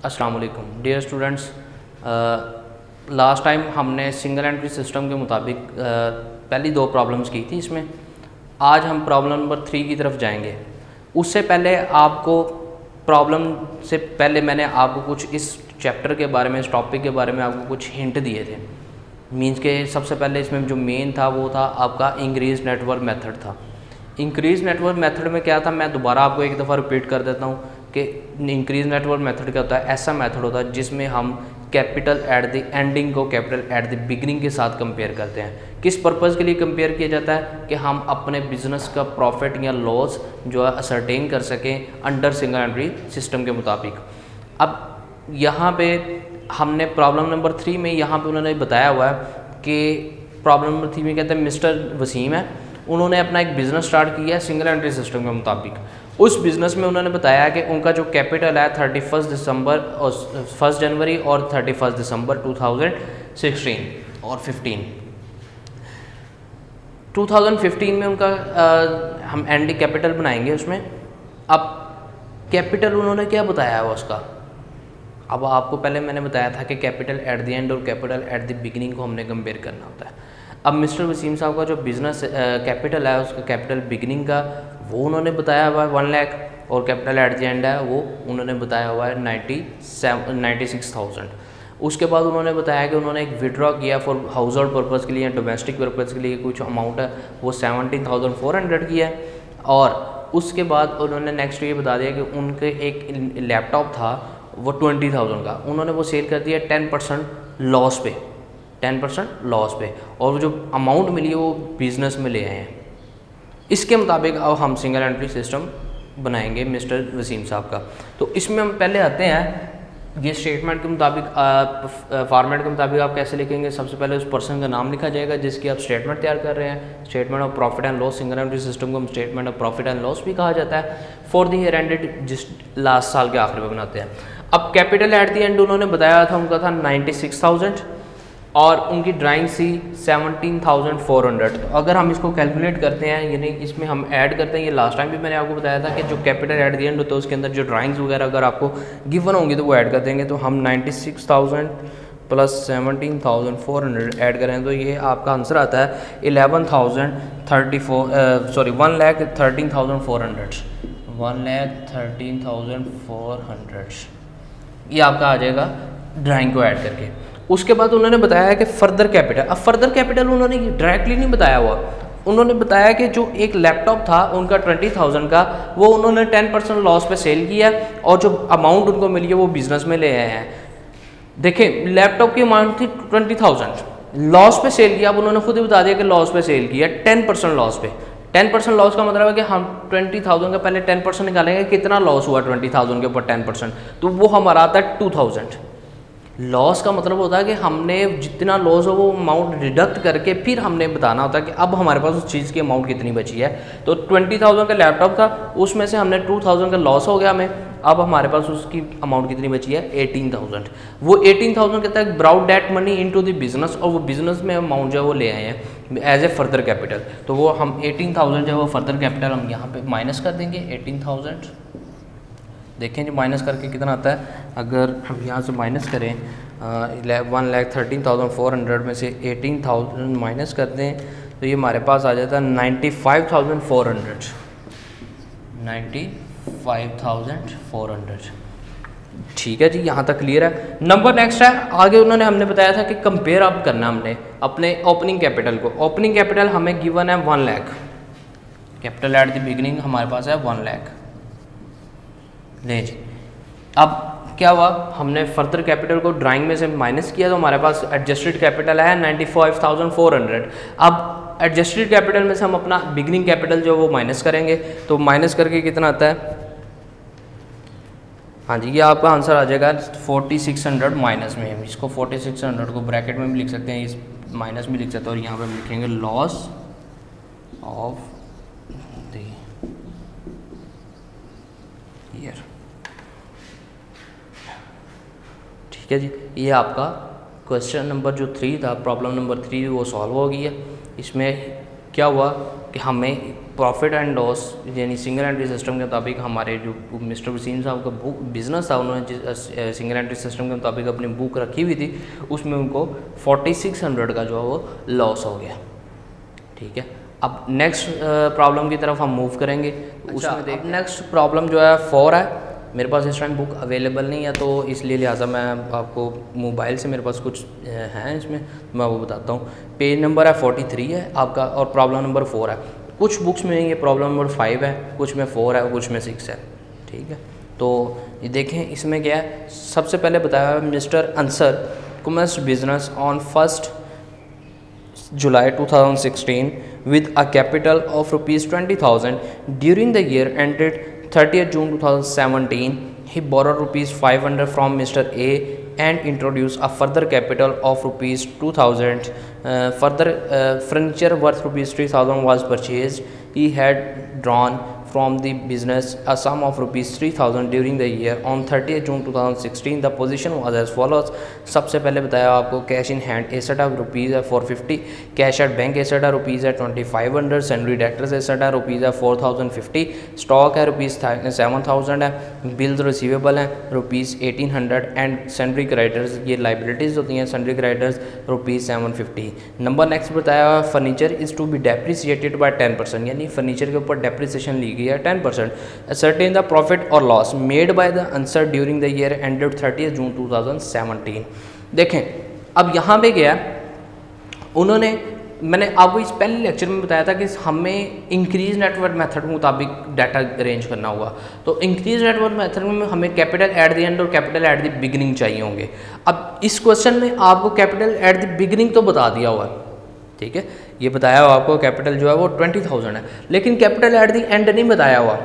अस्सलाम वालेकुम dear students. Last time हमने सिंगल एंट्री सिस्टम के मुताबिक पहली दो प्रॉब्लम्स की थी। इसमें आज हम प्रॉब्लम नंबर 3 की तरफ जाएंगे। उससे पहले आपको प्रॉब्लम से पहले मैंने आपको कुछ इस चैप्टर के बारे में, इस टॉपिक के बारे में आपको कुछ हिंट दिए थे। मीन्स के सबसे पहले इसमें जो मेन था वो था आपका इंक्रीज नेटवर्क मेथड था। इंक्रीज नेटवर्क मेथड में क्या था, मैं दोबारा आपको एक दफ़ा रिपीट कर देता हूँ कि इंक्रीज नेटवर्क मेथड क्या होता है। ऐसा मेथड होता है जिसमें हम कैपिटल एट द एंडिंग को कैपिटल एट द बिगिनिंग के साथ कंपेयर करते हैं। किस पर्पज़ के लिए कंपेयर किया जाता है कि हम अपने बिजनेस का प्रॉफिट या लॉस जो है असरटेन कर सकें अंडर सिंगल एंट्री सिस्टम के मुताबिक। अब यहाँ पे हमने प्रॉब्लम नंबर 3 में यहाँ पे उन्होंने बताया हुआ है कि प्रॉब्लम नंबर 3 में कहते हैं मिस्टर वसीम है, उन्होंने अपना एक बिज़नेस स्टार्ट किया है सिंगल एंट्री सिस्टम के मुताबिक। उस बिज़नेस में उन्होंने बताया कि उनका जो कैपिटल है 31 दिसंबर और 1 जनवरी और 31 दिसंबर 2016 और 2015 में उनका हम एंड कैपिटल बनाएंगे उसमें। अब कैपिटल उन्होंने क्या बताया है उसका। अब आपको पहले मैंने बताया था कि कैपिटल एट द एंड और कैपिटल एट द बिगिनिंग को हमने कंपेयर करना होता है। अब मिस्टर वसीम साहब का जो बिज़नेस कैपिटल है उसका कैपिटल बिगिनिंग का वो उन्होंने बताया हुआ है 1 लाख और कैपिटल एट द एंड है वो उन्होंने बताया हुआ है 96,000। उसके बाद उन्होंने बताया कि उन्होंने एक विड्रॉ किया फॉर हाउस होल्ड पर्पज़ के लिए, डोमेस्टिक पर्पज़ के लिए कुछ अमाउंट है वो 17,400 की है। और उसके बाद उन्होंने नेक्स्ट ये बता दिया कि उनके एक लैपटॉप था वो 20,000 का, उन्होंने वो सेल कर दिया 10% लॉस पे, 10% लॉस पे, और जो अमाउंट मिली है वो बिज़नेस में ले आए हैं। इसके मुताबिक अब हम सिंगल एंट्री सिस्टम बनाएंगे मिस्टर वसीम साहब का। तो इसमें हम पहले आते हैं ये स्टेटमेंट के मुताबिक, फॉर्मेट के मुताबिक आप कैसे लिखेंगे। सबसे पहले उस पर्सन का नाम लिखा जाएगा जिसकी आप स्टेटमेंट तैयार कर रहे हैं। Statement of profit and loss, single entry system को हम statement of profit and loss भी कहा जाता है। फॉर द ईयर एंडेड जिस लास्ट साल के आखिर में बनाते हैं। अब कैपिटल एट द एंड उन्होंने बताया था उनका था 96,000 और उनकी ड्राइंग सी 17,400। अगर हम इसको कैलकुलेट करते हैं यानी इसमें हम ऐड करते हैं, ये लास्ट टाइम भी मैंने आपको बताया था कि जो कैपिटल एट द एंड होता है उसके अंदर जो ड्राइंग्स वगैरह अगर आपको गिवन होंगी तो वो ऐड कर देंगे। तो हम 96,000 प्लस 17,400 ऐड करें तो ये आपका आंसर आता है 1,13,400। 1,13,400 ये आपका आ जाएगा ड्राइंग को ऐड करके। उसके बाद उन्होंने बताया कि फ़र्दर कैपिटल। अब फ़र्दर कैपिटल उन्होंने डायरेक्टली नहीं बताया हुआ, उन्होंने बताया कि जो एक लैपटॉप था उनका 20,000 का वो उन्होंने 10% लॉस पे सेल किया और जो अमाउंट उनको मिली है वो बिज़नेस में ले आए हैं। देखें लैपटॉप की अमाउंट थी 20,000, लॉस पे सेल किया। अब उन्होंने खुद ही बता दिया कि लॉस पे सेल किया 10% लॉस पे। 10% लॉस का मतलब है कि हम 20,000 का पहले 10% निकालेंगे, कितना लॉस हुआ 20,000 के ऊपर 10%, तो वो हमारा आता है 2,000। लॉस का मतलब होता है कि हमने जितना लॉस हो वो अमाउंट डिडक्ट करके फिर हमने बताना होता है कि अब हमारे पास उस चीज़ की अमाउंट कितनी बची है। तो 20,000 का लैपटॉप था, उसमें से हमने 2,000 का लॉस हो गया हमें, अब हमारे पास उसकी अमाउंट कितनी बची है 18,000। वो 18,000 कहता है brought that money into the business, और वो बिजनेस में अमाउंट जो है वो ले आए हैं एज ए फर्दर कैपिटल। तो वो हम 18,000 जो है वो फर्दर कैपिटल हम यहाँ पे माइनस कर देंगे 18,000। देखें जो माइनस करके कितना आता है। अगर हम यहाँ से माइनस करें 1,13,400 में से 18,000 माइनस कर दें तो ये हमारे पास आ जाता है 95,400। 95,400 ठीक है जी, यहाँ तक क्लियर है। नंबर नेक्स्ट है, आगे उन्होंने हमने बताया था कि कंपेयर अब करना हमने अपने ओपनिंग कैपिटल को। ओपनिंग कैपिटल हमें गिवन है 1 lakh, capital at the beginning हमारे पास है 1 लाख। ले जी, अब क्या हुआ, हमने फर्दर कैपिटल को ड्राइंग में से माइनस किया तो हमारे पास एडजस्टेड कैपिटल है 95,400। अब एडजस्टेड कैपिटल में से हम अपना बिगिनिंग कैपिटल जो वो माइनस करेंगे, तो माइनस करके कितना आता है, हाँ जी ये आपका आंसर आ जाएगा 4,600 माइनस में। इसको 4,600 को ब्रैकेट में भी लिख सकते हैं, इस माइनस में लिख सकते हैं, और यहाँ पे हम लिखेंगे लॉस ऑफ द ईयर। ठीक है जी, ये आपका क्वेश्चन नंबर जो 3 था, प्रॉब्लम नंबर 3 वो सॉल्व हो गई है। इसमें क्या हुआ कि हमें प्रॉफिट एंड लॉस यानी सिंगल एंट्री सिस्टम के मुताबिक हमारे जो मिस्टर वसीम साहब का बुक बिज़नेस था, उन्होंने सिंगल एंट्री सिस्टम के मुताबिक अपनी बुक रखी हुई थी, उसमें उनको 4600 का जो है वो लॉस हो गया। ठीक है, अब नेक्स्ट प्रॉब्लम की तरफ हम मूव करेंगे। उसमें देख नेक्स्ट प्रॉब्लम जो है 4 है। मेरे पास इस टाइम बुक अवेलेबल नहीं है, तो इसलिए लिहाजा मैं आपको मोबाइल से मेरे पास कुछ हैं इसमें, मैं वो बताता हूँ। पेज नंबर है 43 है आपका, और प्रॉब्लम नंबर 4 है। कुछ बुक्स में ये प्रॉब्लम नंबर 5 है, कुछ में 4 है, कुछ में 6 है। ठीक है, तो ये देखें इसमें क्या है। सबसे पहले बताया mister Ansar commenced business on 1 July 2016 with a capital of rupees 20,000. During the year ended 30th June 2017, he borrowed rupees 500 from Mr. A and introduced a further capital of rupees 2,000. Further furniture worth rupees 3,000 was purchased. He had drawn from the business a sum of rupees 3,000 during the year. On 30th June 2016 the position was as follows. सबसे पहले बताया आपको cash in hand asset of rupees है 450, cash at bank asset है rupees है 2500, salary debtors asset है rupees है 4050, stock है रुपीज़ 7000 है, बिल्स रिसीवेबल हैं रुपीज़ 1800 एंड सैलरी क्रेडिटर्स ये लाइबिलिटीज़ होती हैं, salary creditors rupees 750। Number next बताया हुआ furniture is to be depreciated by 10%, यानी फर्नीचर के ऊपर डेप्रिसिएशन ली गई है 10%। सर्टेन द प्रॉफिट और loss made by the answer during the year ended 30 जून 2017। देखें अब यहाँ पे गया उन्होंने, मैंने आपको इस पहले लेक्चर में बताया था कि हमें इंक्रीज नेटवर्क मेथड के मुताबिक डाटा अरेंज करना होगा। तो इंक्रीज नेटवर्क मेथड में हमें कैपिटल एट द एंड और कैपिटल एट द बिगिनिंग चाहिए होंगे। अब इस क्वेश्चन में आपको कैपिटल एट द बिगिनिंग तो बता दिया हुआ है, ठीक है, ये बताया हुआ आपको कैपिटल जो है वो 20,000 है, लेकिन कैपिटल एट द एंड नहीं बताया हुआ,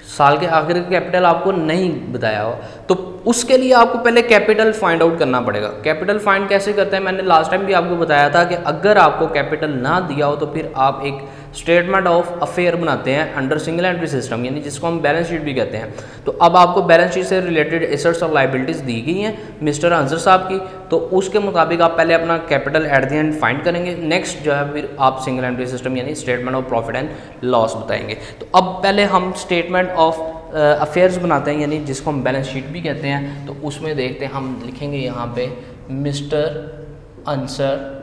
साल के आखिर का कैपिटल आपको नहीं बताया हुआ। तो उसके लिए आपको पहले कैपिटल फाइंड आउट करना पड़ेगा। कैपिटल फाइंड कैसे करते हैं, मैंने लास्ट टाइम भी आपको बताया था कि अगर आपको कैपिटल ना दिया हो तो फिर आप एक स्टेटमेंट ऑफ अफेयर बनाते हैं अंडर सिंगल एंट्री सिस्टम, यानी जिसको हम बैलेंस शीट भी कहते हैं। तो अब आपको बैलेंस शीट से रिलेटेड एसेट्स और लाइबिलिटीज़ दी गई हैं मिस्टर अंसर साहब की, तो उसके मुताबिक आप पहले अपना capital at the end find करेंगे। नेक्स्ट जो है फिर आप सिंगल एंट्री सिस्टम यानी statement of profit and loss बताएंगे। तो अब पहले हम स्टेटमेंट ऑफ अफेयर्स बनाते हैं, यानी जिसको हम बैलेंस शीट भी कहते हैं। तो उसमें देखते हैं, हम लिखेंगे यहाँ पे मिस्टर अंसर,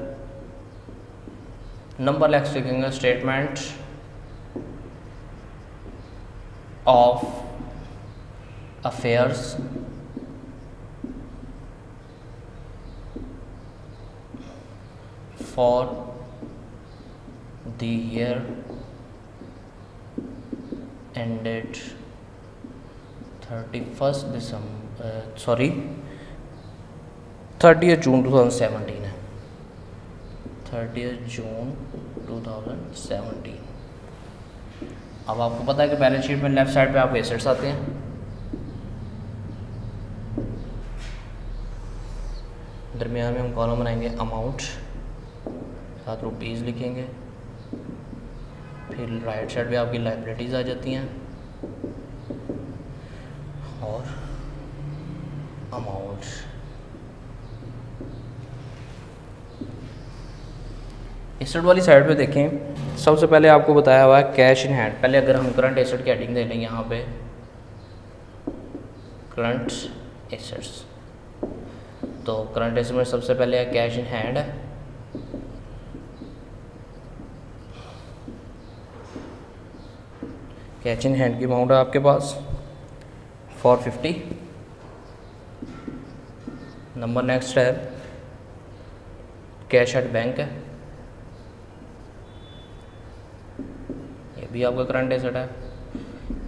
नंबर नेक्स्ट लिखेंगे statement of affairs for the year ended 30 जून 2017 है, 30 जून 2017। अब आपको पता है कि बैलेंस शीट में लेफ्ट साइड पे आपके एसेट्स आते हैं, दरमियान में हम कॉलम बनाएंगे अमाउंट, साथ रुपीज़ लिखेंगे, फिर राइट साइड पे आपकी लाइबिलिटीज़ आ जाती हैं और अमाउंट। एसेट वाली साइड पे देखें, सबसे पहले आपको बताया हुआ है कैश इन हैंड। पहले अगर हम करंट एसेट की हेडिंग दे लें यहाँ पे करंट एसेट्स, तो करंट एसेट में सबसे पहले है कैश इन हैंड है, कैश इन हैंड की अमाउंट है आपके पास 450। नंबर नेक्स्ट है कैश एट बैंक है, ये भी आपका करंट एसेट है।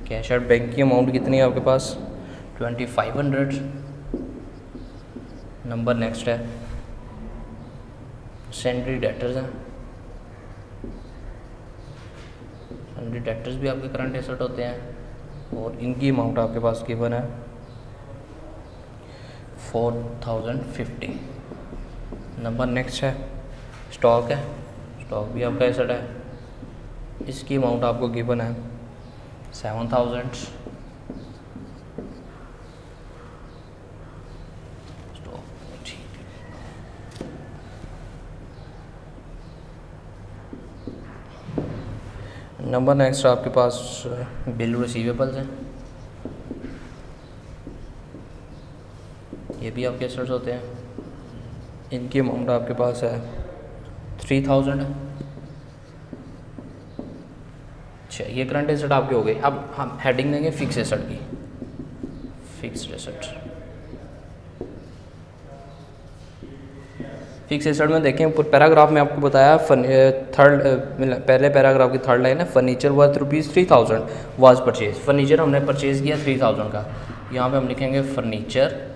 कैश एट बैंक की अमाउंट कितनी है आपके पास 2500। नंबर नेक्स्ट है सैलरी डेटर्स हैं, सैलरी डेटर्स भी आपके करंट एसेट होते हैं और इनकी अमाउंट आपके पास गिवन है 4050। नंबर नेक्स्ट है स्टॉक है, स्टॉक भी आपका एसेट है, इसकी अमाउंट आपको गिवन है 7000। नंबर नेक्स्ट आपके पास बिल रिसीवेबल्स हैं, ये भी आपके एसेट्स होते हैं। इनकी अमाउंट आपके पास है 3000 है। अच्छा, ये करंट एसेट आपके हो गए। अब हम हेडिंग देंगे फिक्स एसेट की, फिक्स्ड एसेट। फिक्स एसेट में देखें ऊपर पैराग्राफ में आपको बताया पहले पैराग्राफ की थर्ड लाइन है, furniture worth ₹3000 was purchase. Furniture हमने परचेज़ किया 3000 का। यहाँ पे हम लिखेंगे फर्नीचर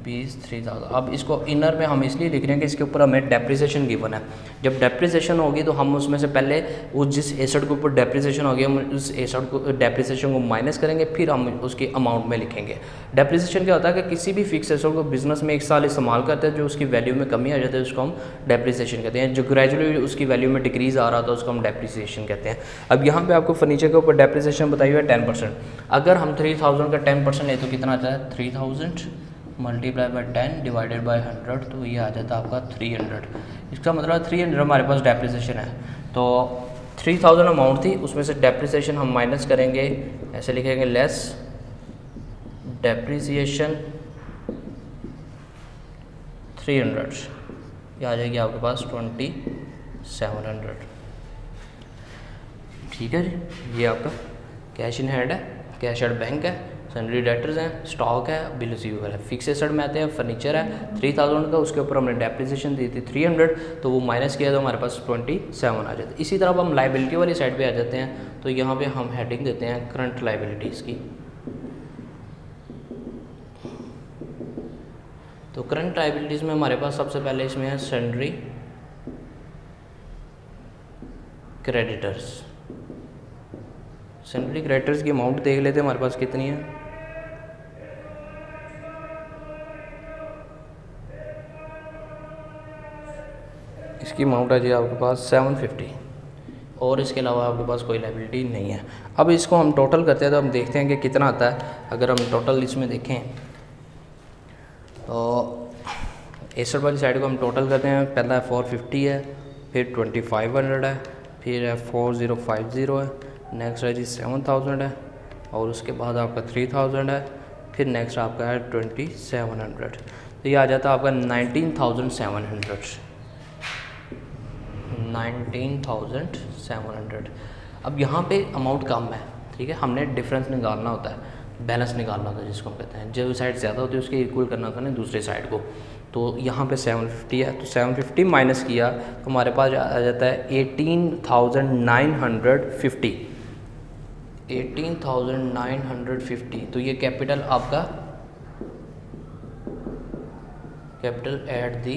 ₹3000। अब इसको इनर में हम इसलिए लिख रहे हैं कि इसके ऊपर हमें डेप्रिसिएशन गिवन है। जब डेप्रिसिएशन होगी तो हम उसमें से पहले वो जिस एसेट के ऊपर डेप्रिसिएशन होगी हम उस एसेट को डेप्रिसिएशन को माइनस करेंगे, फिर हम उसकी अमाउंट में लिखेंगे। डेप्रिसिएशन क्या होता है कि किसी भी फिक्स एसेट को बिजनेस में 1 साल इस्तेमाल करते हैं, जो उसकी वैल्यू में कमी आ जाती है उसको हम डेप्रिसिएशन कहते हैं। जो ग्रेजुअली उसकी वैल्यू में डिक्रीज आ रहा था उसको हम डेप्रिसिएशन कहते हैं। अब यहाँ पे आपको फर्नीचर के ऊपर डेप्रिसिएशन बताई हुई है 10%। अगर हम 3000 का 10% ले तो कितना आता है 3000 मल्टीप्लाई बाई 10 डिवाइडेड बाई 100, तो ये आ जाता है आपका 300। इसका मतलब 300 हमारे पास डेप्रिसिएशन है। तो 3000 अमाउंट थी, उसमें से डेप्रिसिएशन हम माइनस करेंगे, ऐसे लिखेंगे लेस डेप्रिसिएशन 300, ये आ जाएगी आपके पास 2700। ठीक है जी, ये आपका कैश इन हैंड है, कैश एट बैंक है, सैलरी डेटर्स हैं, स्टॉक है, बिल रिसीवेबल है। फिक्स एसेट में आते हैं, फर्नीचर है 3000 का, उसके ऊपर हमने डेप्रिसिएशन दी थी 300, तो वो माइनस किया तो हमारे पास 27 आ जाता है। इसी तरह हम लाइबिलिटी वाली साइड पे आ जाते हैं, तो यहाँ पे हम हेडिंग देते हैं करंट लाइबिलिटीज़ की। तो करंट लाइबिलिटीज़ में हमारे पास सबसे पहले इसमें है सैलरी क्रेडिटर्स। सैलरी क्रेडिटर्स की अमाउंट देख लेते हैं हमारे पास कितनी है। इसकी अमाउंट है जी आपके पास 750, और इसके अलावा आपके पास कोई लाइबिलिटी नहीं है। अब इसको हम टोटल करते हैं तो हम देखते हैं कि कितना आता है। अगर हम टोटल इसमें देखें तो एसेट वाली साइड को हम टोटल करते हैं, पहला 450 है, फिर 2500 है, फिर है 4050 है, नेक्स्ट है जी 7000 है, और उसके बाद आपका 3000 है, फिर नेक्स्ट आपका है 2700। तो ये आ जाता है आपका 19,700। अब यहाँ पे अमाउंट कम है, ठीक है, हमने डिफरेंस निकालना होता है, बैलेंस निकालना होता है जिसको हम कहते हैं। जो साइड ज़्यादा होती है उसके इक्वल करना होता है ना दूसरे साइड को। तो यहाँ पे 750 है, तो 750 माइनस किया तो हमारे पास आ जाता है 18,950। 18,950, तो ये कैपिटल आपका कैपिटल एट दी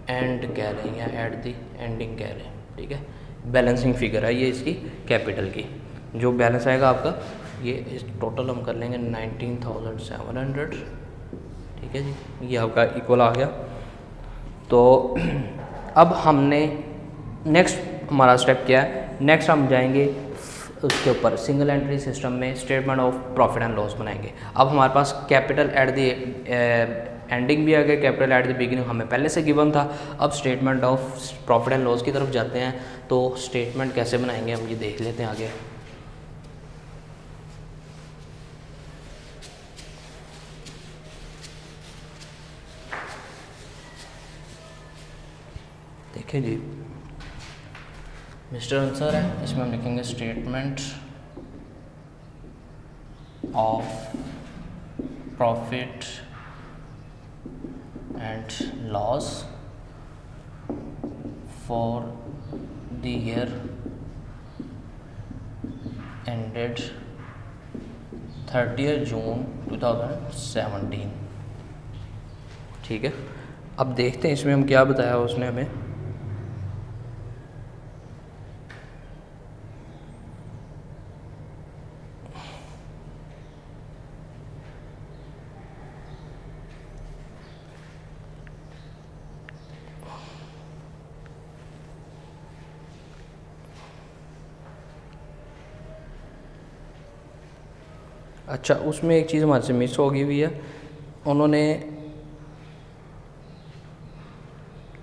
एंड कह रहे हैं या एट दी एंडिंग कह रहे हैं, ठीक है। बैलेंसिंग फिगर है ये इसकी कैपिटल की। जो बैलेंस आएगा आपका ये इस टोटल हम कर लेंगे 19,700, ठीक है जी, ये आपका इक्वल आ गया। तो अब हमने नेक्स्ट हमारा स्टेप क्या है, नेक्स्ट हम जाएंगे उसके ऊपर सिंगल एंट्री सिस्टम में statement of profit and loss बनाएंगे। अब हमारे पास कैपिटल एट द एंडिंग भी आ गया, कैपिटल एट द बिगिनिंग हमें पहले से गिवन था। अब statement of profit and loss की तरफ जाते हैं, तो स्टेटमेंट कैसे बनाएंगे हम ये देख लेते हैं आगे। देखिए जी, मिस्टर आंसर है, इसमें हम लिखेंगे statement of profit and loss for the year ended 30 जून 2017, ठीक है। अब देखते हैं इसमें हम क्या बताया उसने हमें। अच्छा, उसमें एक चीज़ हमारे से मिस हो गई हुई है, उन्होंने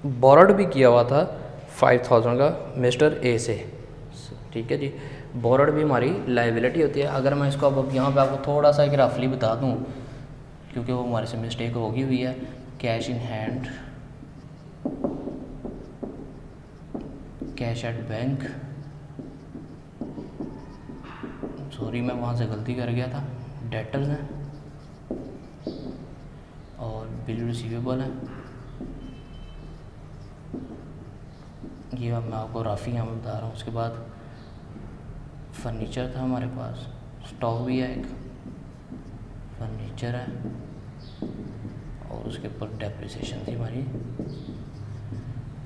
बोरोड भी किया हुआ था 5000 का मिस्टर ए से, ठीक है जी। बोरड भी हमारी लाइबिलिटी होती है। अगर मैं इसको अब यहाँ पे आपको थोड़ा सा एक रफली बता दूँ, क्योंकि वो हमारे से मिस्टेक होगी हुई है। Cash in hand, cash at bank, sorry मैं वहाँ से गलती कर गया था, डेटर्स हैं और बिल रिसीवेबल है। ये अब मैं आपको रफ़ी यहाँ में बता रहा हूँ। उसके बाद फर्नीचर था हमारे पास, स्टॉक भी है, एक फर्नीचर है और उसके ऊपर डेप्रिसिएशन थी हमारी।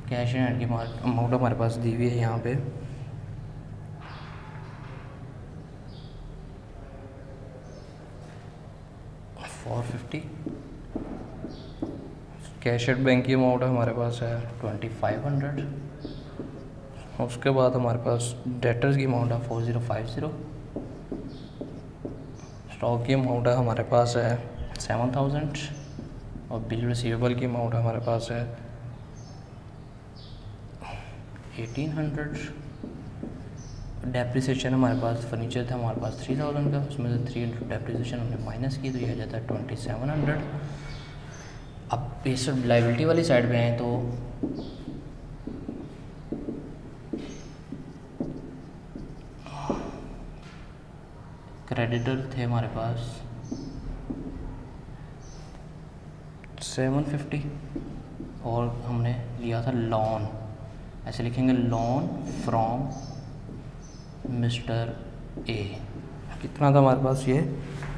कैश इन हैंड की अमाउंट हमारे पास दी हुई है यहाँ पे 450। कैश एट बैंक की अमाउंट हमारे पास है 2500। उसके बाद हमारे पास डेटर्स की अमाउंट है 4050। स्टॉक की अमाउंट है हमारे पास है 7000 और बिल रिसीवेबल की अमाउंट हमारे पास है 1800। डेप्रिसिएशन हमारे पास, फर्नीचर था हमारे पास 3000 का, उसमें से 300 डेप्रिसिएशन हमने माइनस की तो ये आ जाता है 2700। अब इस लाइबिलिटी वाली साइड पे हैं तो क्रेडिटर थे हमारे पास 750 और हमने लिया था लोन, ऐसे लिखेंगे लोन फ्रॉम मिस्टर ए। कितना था हमारे पास ये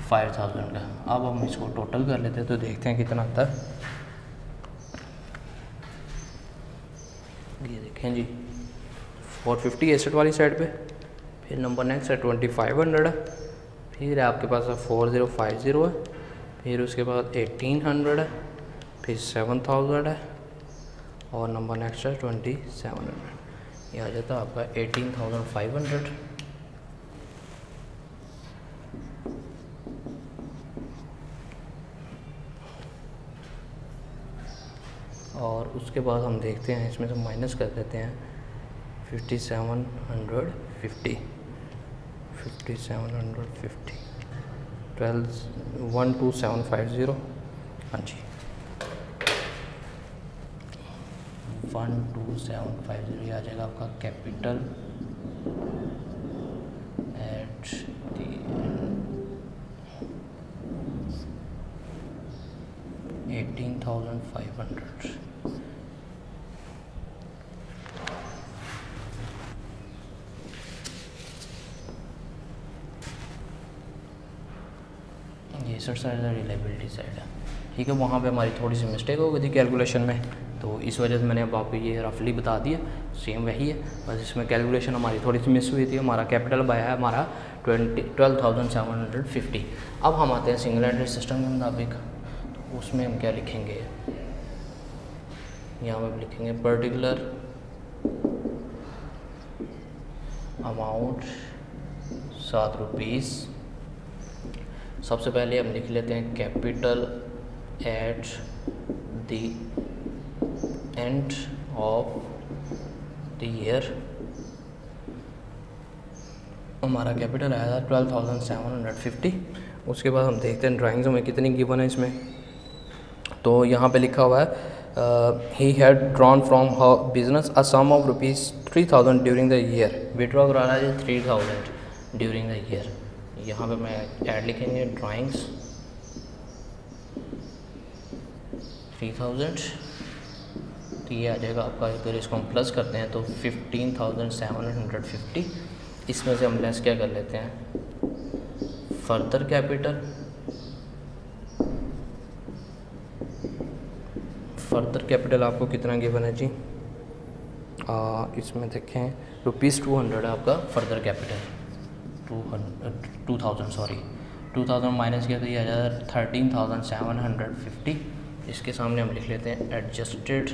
5000 का। अब हम इसको टोटल कर लेते हैं तो देखते हैं कितना आता है। ये देखें जी 450 एसेट वाली साइड पे, फिर नंबर नेक्स्ट है 2500 है, फिर आपके पास 4050 है, फिर उसके बाद 1800 है, फिर 7000 है और नंबर नेक्स्ट है 2700। ये आ जाता है आपका 18500। और उसके बाद हम देखते हैं इसमें से माइनस कर देते हैं 5750 12750। हाँ जी 12750 ये आ जाएगा आपका कैपिटल एट दी 18,500। ये सर रिलायबिलिटी साइड है, ठीक है। वहाँ पे हमारी थोड़ी सी मिस्टेक हो गई थी कैलकुलेशन में, तो इस वजह से मैंने अब आपको ये रफली बता दिया। सेम वही है, बस इसमें कैलकुलेशन हमारी थोड़ी सी मिस हुई थी। हमारा कैपिटल बाय है हमारा 12,750। अब हम आते हैं सिंगल एंट्री सिस्टम के मुताबिक, तो उसमें हम क्या लिखेंगे, यहाँ पर लिखेंगे पर्टिकुलर अमाउंट 7 रुपीज़। सबसे पहले हम लिख लेते हैं capital at the end of the year. हमारा कैपिटल आया था 12,750। उसके बाद हम देखते हैं ड्राइंग्स में कितनी गिवन है इसमें। तो यहाँ पे लिखा हुआ है he had drawn from business a sum of ₹3000 during the year. Withdraw करा रहा है 3000 ड्यूरिंग द ईयर। यहाँ पे मैं ऐड लिखेंगे ड्राइंग्स 3000, तो ये आ जाएगा आपका। अगर इसको हम प्लस करते हैं तो 15,750। इसमें से हम लेस क्या कर लेते हैं, फर्दर कैपिटल। फर्दर कैपिटल आपको कितना गिवन है जी, इसमें देखें ₹200 है आपका फर्दर कैपिटल। 2000 माइनस किया तो ये आ जाता है 13,750। इसके सामने हम लिख लेते हैं adjusted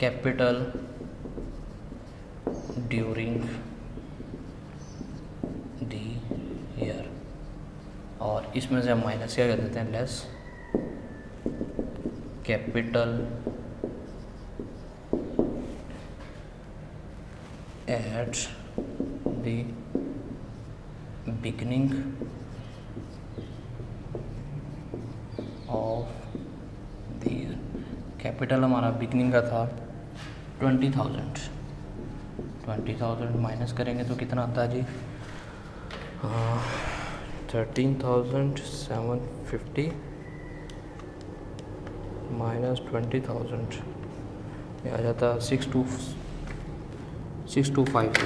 capital during the year, और इसमें से हम माइनस क्या कर देते हैं, less capital at the beginning of the year, capital हमारा बिगनिंग का था 20,000 माइनस करेंगे तो कितना आता है जी, 13,750 माइनस 20,000, ये आ जाता 6250।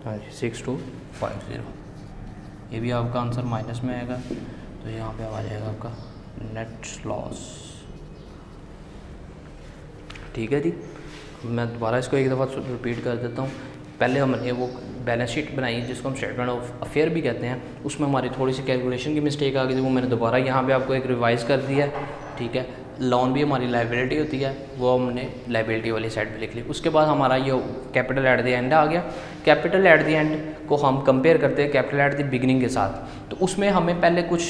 हाँ जी 6250, ये भी आपका आंसर माइनस में आएगा, तो यहाँ पे आ जाएगा आपका नेट लॉस। ठीक है जी, मैं दोबारा इसको एक दफ़ा रिपीट कर देता हूँ। पहले हमने वो बैलेंस शीट बनाई जिसको हम स्टेटमेंट ऑफ अफेयर भी कहते हैं, उसमें हमारी थोड़ी सी कैलकुलेशन की मिस्टेक आ गई थी, वो मैंने दोबारा यहाँ पे आपको एक रिवाइज़ कर दिया है। ठीक है, लोन भी हमारी लाइबिलिटी होती है, वो हमने लाइबिलिटी वाली साइड पे लिख ली। उसके बाद हमारा ये कैपिटल एट द एंड आ गया। कैपिटल एट द एंड को हम कंपेयर करते हैं कैपिटल एट द बिगिनिंग के साथ, तो उसमें हमें पहले कुछ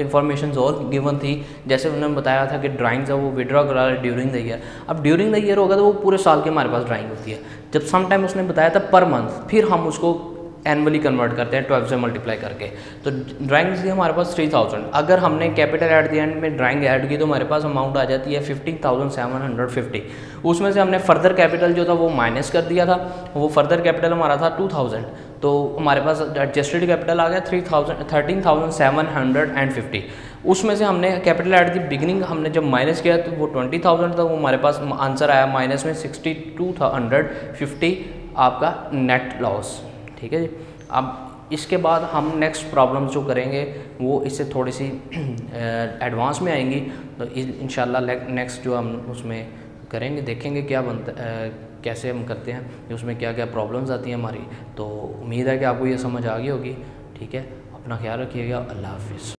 इंफॉर्मेशन और गिवन थी, जैसे उन्होंने बताया था कि ड्राइंग्स है वो विड्रॉ करा ड्यूरिंग द ईयर। अब ड्यूरिंग द ईयर होगा तो वो पूरे साल के हमारे पास ड्राइंग होती है। जब सम टाइम उसने बताया था पर मंथ, फिर हम उसको एनुअली कन्वर्ट करते हैं 12 से मल्टीप्लाई करके। तो ड्राइंग्स थी हमारे पास 3000, अगर हमने कैपिटल एट द एंड में ड्राइंग ऐड की तो हमारे पास अमाउंट आ जाती है 15,750। उसमें से हमने फर्दर कैपिटल जो था वो माइनस कर दिया था, वो फर्दर कैपिटल हमारा था 2000, तो हमारे पास एडजस्टेड कैपिटल आ गया 13,750। उसमें से हमने कैपिटल एट द बिगिनिंग हमने जब माइनस किया तो वो 20,000 था, वो हमारे पास आंसर आया माइनस में 6250 आपका नेट लॉस। ठीक है जी, अब इसके बाद हम नेक्स्ट प्रॉब्लम्स जो करेंगे वो इससे थोड़ी सी एडवांस में आएंगी, तो इंशाल्लाह नेक्स्ट जो हम उसमें करेंगे देखेंगे क्या बनता कैसे हम करते हैं, उसमें क्या क्या प्रॉब्लम्स आती हैं हमारी। तो उम्मीद है कि आपको ये समझ आ गई होगी। ठीक है, अपना ख्याल रखिएगा, अल्लाह हाफिज़।